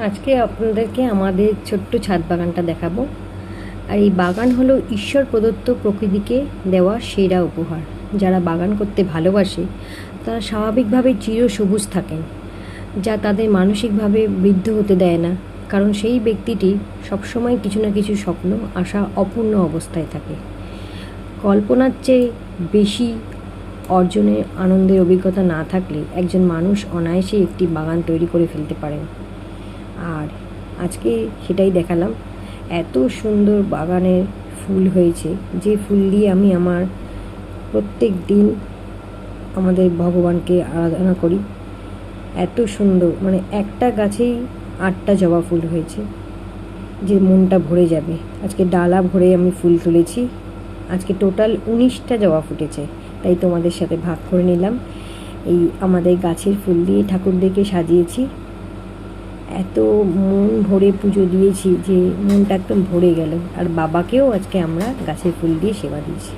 আজকে আপনাদেরকে আমাদের ছোট্ট ছাদ বাগানটা দেখাবো। আর এই বাগান হলো ঈশ্বর প্রদত্ত প্রকৃতিকে দেওয়া সেরা উপহার। যারা বাগান করতে ভালোবাসে তারা স্বাভাবিকভাবেই চিরসবুজ থাকেন, যা তাদের মানসিকভাবে বৃদ্ধ হতে দেয় না, কারণ সেই ব্যক্তিটি সবসময় কিছু না কিছু স্বপ্ন আশা অপূর্ণ অবস্থায় থাকে। কল্পনার চেয়ে বেশি অর্জনের আনন্দের অভিজ্ঞতা না থাকলে একজন মানুষ অনায়াসেই একটি বাগান তৈরি করে ফেলতে পারেন। আর আজকে সেটাই দেখালাম। এত সুন্দর বাগানের ফুল হয়েছে, যে ফুল দিয়ে আমি আমার প্রত্যেক দিন আমাদের ভগবানকে আরাধনা করি। এত সুন্দর, মানে একটা গাছেই 8টা জবা ফুল হয়েছে, যে মনটা ভরে যাবে। আজকে ডালা ভরে আমি ফুল তুলেছি। আজকে টোটাল 19টা জবা ফুটেছে, তাই তোমাদের সাথে ভাগ করে নিলাম। এই আমাদের গাছের ফুল দিয়ে ঠাকুরদেরকে সাজিয়েছি। এত মন ভরে পুজো দিয়েছি যে মনটা একদম ভরে গেল। আর বাবাকেও আজকে আমরা গাছের ফুল দিয়ে সেবা দিয়েছি।